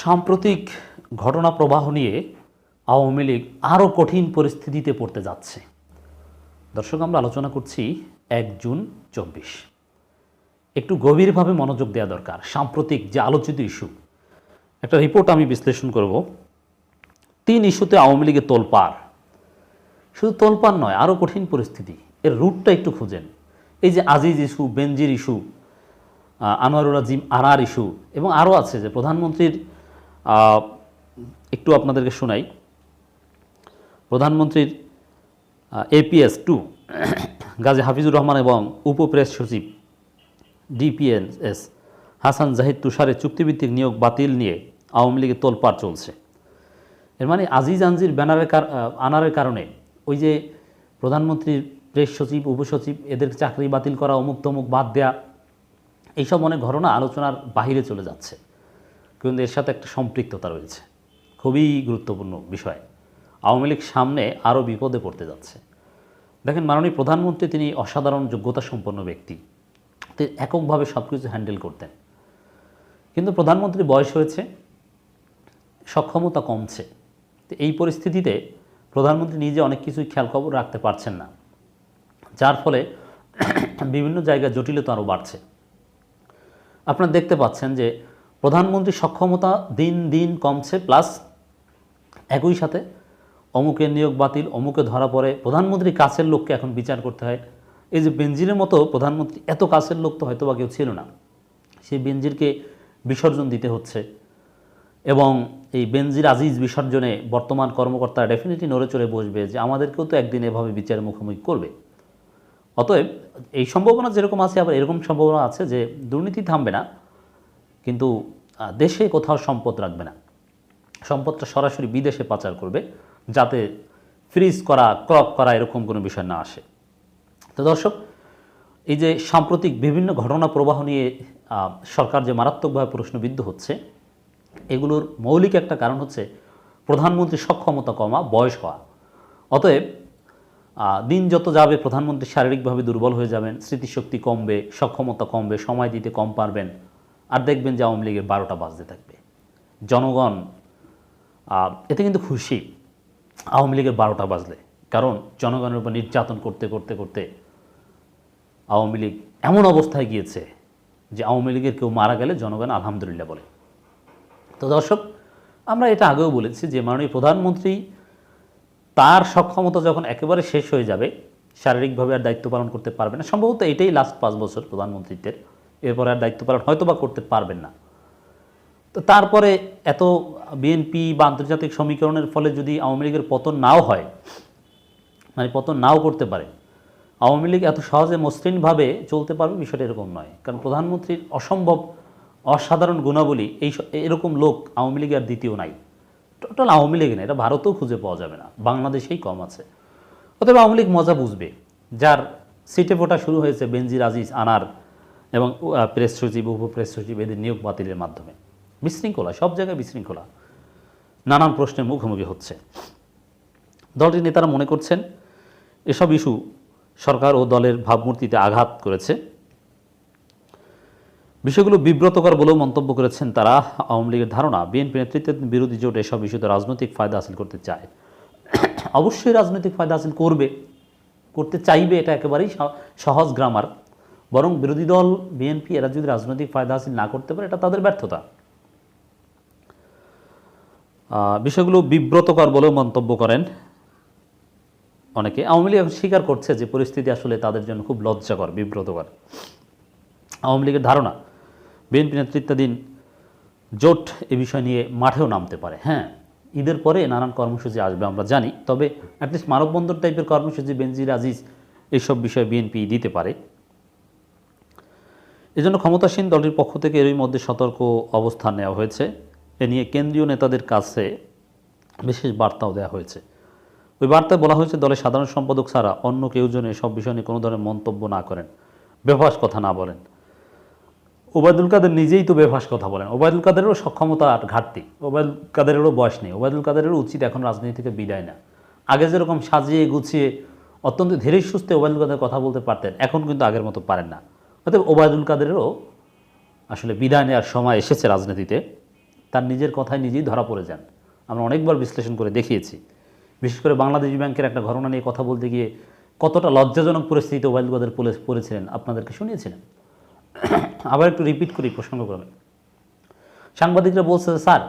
সাম্প্রতিক ঘটনা প্রবাহ নিয়ে আওয়ামী লীগ আরও কঠিন পরিস্থিতিতে পড়তে যাচ্ছে। দর্শক, আমরা আলোচনা করছি 1 জুন 24। একটু গভীরভাবে মনোযোগ দেওয়া দরকার। সাম্প্রতিক যে আলোচিত ইস্যু, একটা রিপোর্ট আমি বিশ্লেষণ করব। 3 ইস্যুতে আওয়ামী লীগের তোলপাড়। শুধু তোলপাড় নয়, আরও কঠিন পরিস্থিতি। এর রুটটা একটু খুঁজেন। এই যে আজিজ ইস্যু, বেনজির ইস্যু, আনোয়ারুল আজিম আনার ইস্যু, এবং আরও আছে যে প্রধানমন্ত্রীর একটু আপনাদেরকে শোনাই। প্রধানমন্ত্রীর APS-2 গাজী হাফিজুর রহমান এবং উপপ্রেস সচিব DPNS হাসান জাহিদ তুষারের চুক্তিভিত্তিক নিয়োগ বাতিল নিয়ে আওয়ামী লীগের তোলপাড় চলছে। এর মানে আজিজ আনজির ব্যানারের আনারের কারণে ওই যে প্রধানমন্ত্রীর প্রেস সচিব, উপসচিব, এদের চাকরি বাতিল করা, অমুক তমুক বাদ দেয়া, এইসব অনেক ঘটনা আলোচনার বাহিরে চলে যাচ্ছে, কিন্তু এর সাথে একটা সম্পৃক্ততা রয়েছে। খুবই গুরুত্বপূর্ণ বিষয়। আওয়ামী লীগ সামনে আরও বিপদে পড়তে যাচ্ছে। দেখেন, মাননীয় প্রধানমন্ত্রী তিনি অসাধারণ যোগ্যতা সম্পন্ন ব্যক্তি, তিনি এককভাবে সব কিছু হ্যান্ডেল করতেন। কিন্তু প্রধানমন্ত্রীর বয়স হয়েছে, সক্ষমতা কমছে। তো এই পরিস্থিতিতে প্রধানমন্ত্রী নিজে অনেক কিছুই খেয়াল খবর রাখতে পারছেন না, যার ফলে বিভিন্ন জায়গায় জটিলতা আরও বাড়ছে। আপনারা দেখতে পাচ্ছেন যে প্রধানমন্ত্রীর সক্ষমতা দিন দিন কমছে, প্লাস একই সাথে অমুকের নিয়োগ বাতিল, অমুকে ধরা পড়ে, প্রধানমন্ত্রীর কাছের লোককে এখন বিচার করতে হয়। এই যে বেনজিরের মতো প্রধানমন্ত্রী এত কাছের লোক তো হয়তো বা কেউ ছিল না, সেই বেনজিরকে বিসর্জন দিতে হচ্ছে। এবং এই বেনজির আজিজ বিসর্জনে বর্তমান কর্মকর্তারা ডেফিনেটলি নড়ে চড়ে বসবে যে আমাদেরকেও তো একদিন এভাবে বিচারের মুখোমুখি করবে। অতএব এই সম্ভাবনা যেরকম আছে, আবার এরকম সম্ভাবনা আছে যে দুর্নীতি থামবে না, কিন্তু দেশে কোথাও সম্পদ রাখবে না, সম্পদটা সরাসরি বিদেশে পাচার করবে, যাতে ফ্রিজ করা, ক্রপ করা এরকম কোনো বিষয় না আসে। তো দর্শক, এই যে সাম্প্রতিক বিভিন্ন ঘটনা প্রবাহ নিয়ে সরকার যে মারাত্মকভাবে প্রশ্নবিদ্ধ হচ্ছে, এগুলোর মৌলিক একটা কারণ হচ্ছে প্রধানমন্ত্রীর সক্ষমতা কমা, বয়স হওয়া। অতএব দিন যত যাবে প্রধানমন্ত্রী শারীরিকভাবে দুর্বল হয়ে যাবেন, স্মৃতিশক্তি কমবে, সক্ষমতা কমবে, সময় দিতে কম পারবেন, আর দেখবেন যে আওয়ামী লীগের 12টা বাজতে থাকবে। জনগণ এতে কিন্তু খুশি, আওয়ামী লীগের 12টা বাজলে, কারণ জনগণের উপর নির্যাতন করতে করতে করতে আওয়ামী লীগ এমন অবস্থায় গিয়েছে যে আওয়ামী লীগের কেউ মারা গেলে জনগণ আলহামদুলিল্লাহ বলে। তো দর্শক, আমরা এটা আগেও বলেছি যে মাননীয় প্রধানমন্ত্রী তার সক্ষমতা যখন একেবারে শেষ হয়ে যাবে, শারীরিকভাবে আর দায়িত্ব পালন করতে পারবে না, সম্ভবত এটাই লাস্ট 5 বছর প্রধানমন্ত্রীত্বের, এরপরে আর দায়িত্ব পালন হয়তো বা করতে পারবেন না। তো তারপরে এত বিএনপি বা আন্তর্জাতিক সমীকরণের ফলে যদি আওয়ামী লীগের পতন নাও হয়, মানে পতন নাও করতে পারে, আওয়ামী লীগ এত সহজে মসৃণভাবে চলতে পারবে বিষয়টা এরকম নয়। কারণ প্রধানমন্ত্রীর অসম্ভব অসাধারণ গুণাবলী, এরকম লোক আওয়ামী লীগের আর দ্বিতীয় নাই। টোটাল আওয়ামী লীগ না, এটা ভারতেও খুঁজে পাওয়া যাবে না, বাংলাদেশেই কম আছে। অতএব আওয়ামী লীগ মজা বুঝবে, যার সিটে ফোটা শুরু হয়েছে বেনজির আজিজ আনার এবং প্রেস সচিব, উপপ্রেস সচিব, এদের নিয়োগ বাতিলের মাধ্যমে। বিশৃঙ্খলা, সব জায়গায় বিশৃঙ্খলা, নানান প্রশ্নের মুখোমুখি হচ্ছে। দলটির নেতারা মনে করছেন এসব ইস্যু সরকার ও দলের ভাবমূর্তিতে আঘাত করেছে। বিষয়গুলো বিব্রতকর বলেও মন্তব্য করেছেন তারা। আওয়ামী লীগের ধারণা, বিএনপি নেতৃত্বের বিরোধী জোট এসব ইস্যুতে রাজনৈতিক ফায়দা হাসিল করতে চায়। অবশ্যই রাজনৈতিক ফায়দা হাসিল করতে চাইবে, এটা একেবারেই সহজ গ্রামার। বরং বিরোধী দল বিএনপি এরা যদি রাজনৈতিক ফায়দা হাসিল না করতে পারে, এটা তাদের ব্যর্থতা। বিষয়গুলো বিব্রতকর বলেও মন্তব্য করেন অনেকে। আওয়ামী লীগ স্বীকার করছে যে পরিস্থিতি আসলে তাদের জন্য খুব লজ্জাকর, বিব্রতকর। আওয়ামী লীগের ধারণা, বিএনপি নেতৃত্বাধীন জোট এ বিষয় নিয়ে মাঠেও নামতে পারে। হ্যাঁ, ঈদের পরে নানান কর্মসূচি আসবে আমরা জানি, তবে অ্যাটলিস্ট মানববন্ধন টাইপের কর্মসূচি বেনজির আজিজ এইসব বিষয়ে বিএনপি দিতে পারে। এজন্য ক্ষমতাসীন দলটির পক্ষ থেকে এরই মধ্যে সতর্ক অবস্থান নেওয়া হয়েছে। এ নিয়ে কেন্দ্রীয় নেতাদের কাছে বিশেষ বার্তাও দেওয়া হয়েছে। ওই বার্তায় বলা হয়েছে, দলের সাধারণ সম্পাদক ছাড়া অন্য কেউ যেন সব বিষয় নিয়ে কোনো ধরনের মন্তব্য না করেন, বেফাস কথা না বলেন। ওবায়দুল কাদের নিজেই তো বেফাস কথা বলেন। ওবায়দুল কাদেরেরও সক্ষমতা আর ঘাটতি, ওবায়দুল কাদেরেরও বয়স নেই। ওবায়দুল কাদেরেরও উচিত এখন রাজনীতি থেকে বিদায় না। আগে যেরকম সাজিয়ে গুছিয়ে অত্যন্ত ধীরে সুস্থে ওবায়দুল কাদের কথা বলতে পারতেন, এখন কিন্তু আগের মতো পারেন না। অতএব ওবায়দুল কাদেরেরও আসলে বিদায় নেওয়ার সময় এসেছে রাজনীতিতে। তার নিজের কথায় নিজেই ধরা পড়ে যান। আমরা অনেকবার বিশ্লেষণ করে দেখিয়েছি। বিশেষ করে বাংলাদেশ ব্যাংকের একটা ঘটনা নিয়ে কথা বলতে গিয়ে কতটা লজ্জাজনক পরিস্থিতিতে ওবায়দুল কাদের পড়েছিলেন আপনাদেরকে শুনিয়েছিলেন। আবার একটু রিপিট করি প্রসঙ্গক্রমে। সাংবাদিকরা বলছে, স্যার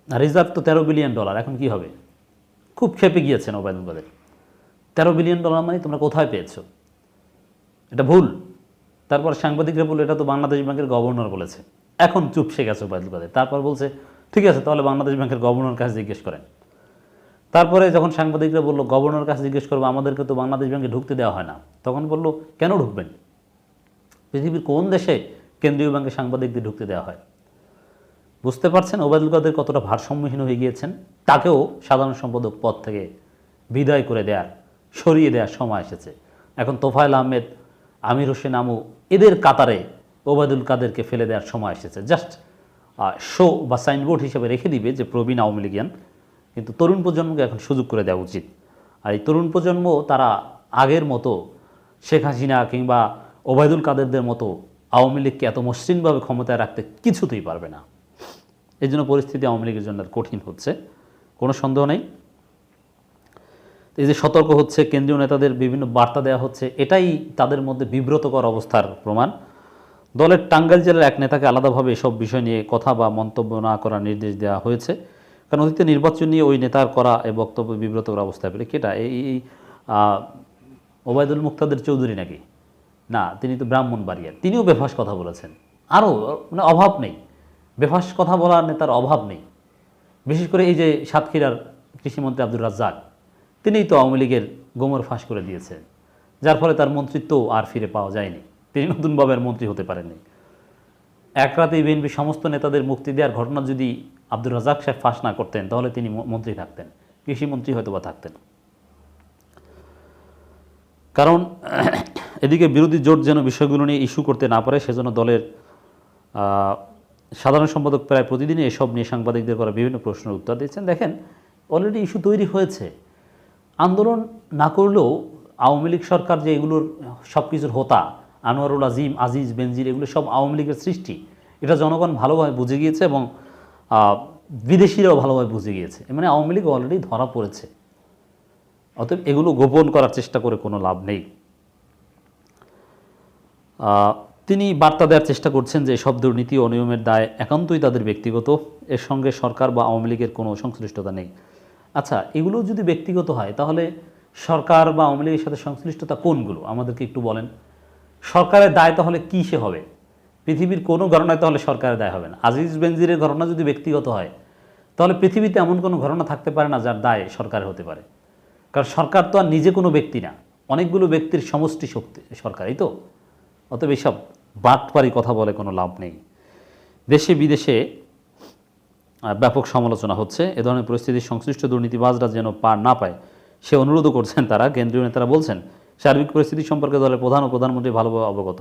রিজার্ভ তো $13 বিলিয়ন, এখন কি হবে? খুব ক্ষেপে গিয়েছেন ওবায়দুল কাদের। $13 বিলিয়ন মানে তোমরা কোথায় পেয়েছো? এটা ভুল। তারপর সাংবাদিকরা বললো এটা তো বাংলাদেশ ব্যাংকের গভর্নর বলেছে। এখন চুপসে গেছে ওবায়দুল কাদের। তারপর বলছে ঠিক আছে, তাহলে বাংলাদেশ ব্যাংকের গভর্নর কাছে জিজ্ঞেস করেন। তারপরে যখন সাংবাদিকরা বললো গভর্নর কাছে জিজ্ঞেস করবো, আমাদেরকে তো বাংলাদেশ ব্যাংকে ঢুকতে দেওয়া হয় না, তখন বললো কেন ঢুকবেন? পৃথিবীর কোন দেশে কেন্দ্রীয় ব্যাংকে সাংবাদিকদের ঢুকতে দেওয়া হয়? বুঝতে পারছেন ওবায়দুল কাদের কতটা ভারসাম্যহীন হয়ে গিয়েছেন? তাকেও সাধারণ সম্পাদক পদ থেকে বিদায় করে দেওয়ার, সরিয়ে দেওয়ার সময় এসেছে। এখন তোফায়েল আহমেদ, আমির হোসেন আমু, এদের কাতারে ওবায়দুল কাদেরকে ফেলে দেওয়ার সময় এসেছে। জাস্ট শো বা সাইনবোর্ড হিসেবে রেখে দিবে যে প্রবীণ আওয়ামী লীগিয়ান, কিন্তু তরুণ প্রজন্মকে এখন সুযোগ করে দেওয়া উচিত। আর এই তরুণ প্রজন্ম তারা আগের মতো শেখ হাসিনা কিংবা ওবায়দুল কাদেরদের মতো আওয়ামী লীগকে এত মসৃণভাবে ক্ষমতায় রাখতে কিছুতেই পারবে না। এই জন্য পরিস্থিতি আওয়ামী লীগের জন্য কঠিন হচ্ছে, কোনো সন্দেহ নেই। এই যে সতর্ক হচ্ছে, কেন্দ্রীয় নেতাদের বিভিন্ন বার্তা দেওয়া হচ্ছে, এটাই তাদের মধ্যে বিব্রতকর অবস্থার প্রমাণ। দলের টাঙ্গাইল জেলার এক নেতাকে আলাদাভাবে এসব বিষয় নিয়ে কথা বা মন্তব্য না করার নির্দেশ দেওয়া হয়েছে। কারণ অতীতে নির্বাচন নিয়ে ওই নেতার করা এই বক্তব্য বিব্রতকর অবস্থায় পেলে কেটা এই ওবায়দুল মুক্তাদের চৌধুরী নাকি? না, তিনি তো ব্রাহ্মণবাড়িয়ার, তিনিও বেফাস কথা বলেছেন। আরও মানে অভাব নেই, বেফাস কথা বলার নেতার অভাব নেই। বিশেষ করে এই যে সাতক্ষীরার কৃষিমন্ত্রী আব্দুর রাজ্জাক, তিনিই তো আওয়ামী লীগের গোমর ফাঁস করে দিয়েছেন, যার ফলে তার মন্ত্রিত্ব আর ফিরে পাওয়া যায়নি। তিনি নতুনভাবে আর মন্ত্রী হতে পারেননি। এক রাতেই বিএনপি সমস্ত নেতাদের মুক্তি দেওয়ার ঘটনা যদি আব্দুর রাজ্জাক সাহেব ফাঁস না করতেন, তাহলে তিনি মন্ত্রী থাকতেন, কৃষিমন্ত্রী হয়তো বা থাকতেন। কারণ এদিকে বিরোধী জোট যেন বিষয়গুলো নিয়ে ইস্যু করতে না পারে, সেজন্য দলের সাধারণ সম্পাদক প্রায় প্রতিদিনই এসব নিয়ে সাংবাদিকদের করা বিভিন্ন প্রশ্নের উত্তর দিচ্ছেন। দেখেন, অলরেডি ইস্যু তৈরি হয়েছে। আন্দোলন না করলেও আওয়ামী লীগ সরকার যে এগুলোর সব কিছুর হোতা, আনোয়ারুল আজিম, আজিজ, বেনজির, এগুলো সব আওয়ামী লীগের সৃষ্টি, এটা জনগণ ভালোভাবে বুঝে গিয়েছে এবং বিদেশিরাও ভালোভাবে বুঝে গিয়েছে। মানে আওয়ামী লীগ অলরেডি ধরা পড়েছে। অতএব এগুলো গোপন করার চেষ্টা করে কোনো লাভ নেই। তিনি বার্তা দেওয়ার চেষ্টা করছেন যে সব দুর্নীতি ও অনিয়মের দায় একান্তই তাদের ব্যক্তিগত, এর সঙ্গে সরকার বা আওয়ামী লীগের কোনো সংশ্লিষ্টতা নেই। আচ্ছা, এগুলো যদি ব্যক্তিগত হয়, তাহলে সরকার বা আওয়ামী লীগের সাথে সংশ্লিষ্টতা কোনগুলো আমাদেরকে একটু বলেন। সরকারের দায় তাহলে কী সে হবে? পৃথিবীর কোনো ঘটনায় তাহলে সরকারের দায় হবে না। আজিজ বেনজিরের ঘটনা যদি ব্যক্তিগত হয়, তাহলে পৃথিবীতে এমন কোনো ঘটনা থাকতে পারে না যার দায় সরকারের হতে পারে। কারণ সরকার তো আর নিজে কোনো ব্যক্তি না, অনেকগুলো ব্যক্তির সমষ্টি শক্তি সরকারই তো। অতএব এইসব বাটপারি কথা বলে কোনো লাভ নেই। দেশে বিদেশে ব্যাপক সমালোচনা হচ্ছে। এ ধরনের পরিস্থিতির সংশ্লিষ্ট দুর্নীতিবাজরা যেন পার না পায় সে অনুরোধও করছেন তারা। কেন্দ্রীয় নেতারা বলছেন, সার্বিক পরিস্থিতি সম্পর্কে দলের প্রধান ও প্রধানমন্ত্রী ভালোভাবে অবগত।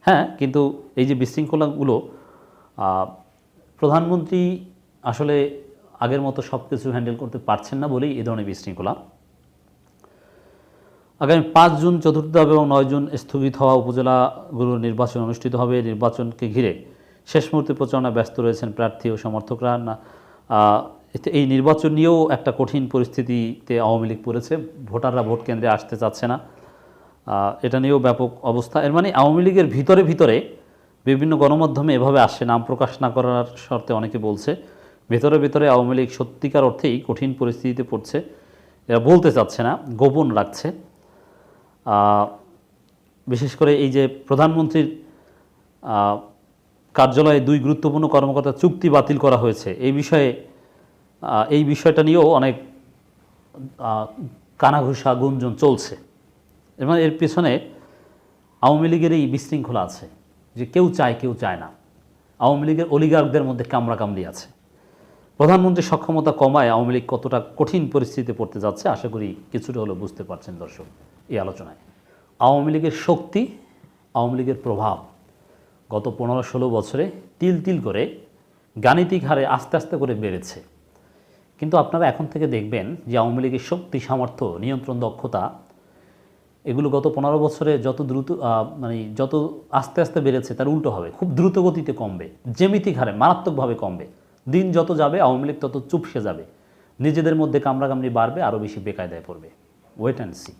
হ্যাঁ, কিন্তু এই যে বিশৃঙ্খলাগুলো, প্রধানমন্ত্রী আসলে আগের মতো সব কিছু হ্যান্ডেল করতে পারছেন না বলেই এই ধরনের বিশৃঙ্খলা। আগামী ৫ জুন চতুর্থ ধাপ এবং ৯ জুন স্থগিত হওয়া উপজেলাগুলোর নির্বাচন অনুষ্ঠিত হবে। নির্বাচনকে ঘিরে শেষ মুহূর্তে প্রচারণায় ব্যস্ত রয়েছেন প্রার্থী ও সমর্থকরা। এই নির্বাচন নিয়েও একটা কঠিন পরিস্থিতিতে আওয়ামী লীগ পড়েছে। ভোটাররা ভোট কেন্দ্রে আসতে চাচ্ছে না, এটা নিয়েও ব্যাপক অবস্থা। এর মানে আওয়ামী লীগের ভিতরে ভিতরে বিভিন্ন গণমাধ্যমে এভাবে আসছে, নাম প্রকাশ না করার শর্তে অনেকে বলছে, ভেতরে ভেতরে আওয়ামী লীগ সত্যিকার অর্থেই কঠিন পরিস্থিতিতে পড়ছে। এরা বলতে চাচ্ছে না, গোপন রাখছে। বিশেষ করে এই যে প্রধানমন্ত্রীর কার্যালয়ে 2 গুরুত্বপূর্ণ কর্মকর্তা চুক্তি বাতিল করা হয়েছে, এই বিষয়টা নিয়েও অনেক কানাঘুষা গুঞ্জন চলছে। এবং এর পেছনে আওয়ামী লীগের এই বিশৃঙ্খলা আছে যে কেউ চায় কেউ চায় না। আওয়ামী লীগের অলিগার্কদের মধ্যে কামড়াকামড়ি আছে। প্রধানমন্ত্রীর সক্ষমতা কমায় আওয়ামী লীগ কতটা কঠিন পরিস্থিতিতে পড়তে যাচ্ছে আশা করি কিছুটা হলেও বুঝতে পারছেন দর্শক এই আলোচনায়। আওয়ামী লীগের শক্তি, আওয়ামী লীগের প্রভাব গত 15-16 বছরে তিল তিল করে গাণিতিক হারে আস্তে আস্তে করে বেড়েছে। কিন্তু আপনারা এখন থেকে দেখবেন যে আওয়ামী লীগের শক্তি, সামর্থ্য, নিয়ন্ত্রণ, দক্ষতা এগুলো গত 15 বছরে যত দ্রুত মানে যত আস্তে আস্তে বেড়েছে তার উল্টো হবে, খুব দ্রুত গতিতে কমবে, জ্যামিতিক হারে মারাত্মকভাবে কমবে। দিন যত যাবে আওয়ামী লীগ তত চুপসে যাবে, নিজেদের মধ্যে কামড়াকামড়ি বাড়বে, আরও বেশি বেকায়দায় পড়বে। Wait and C.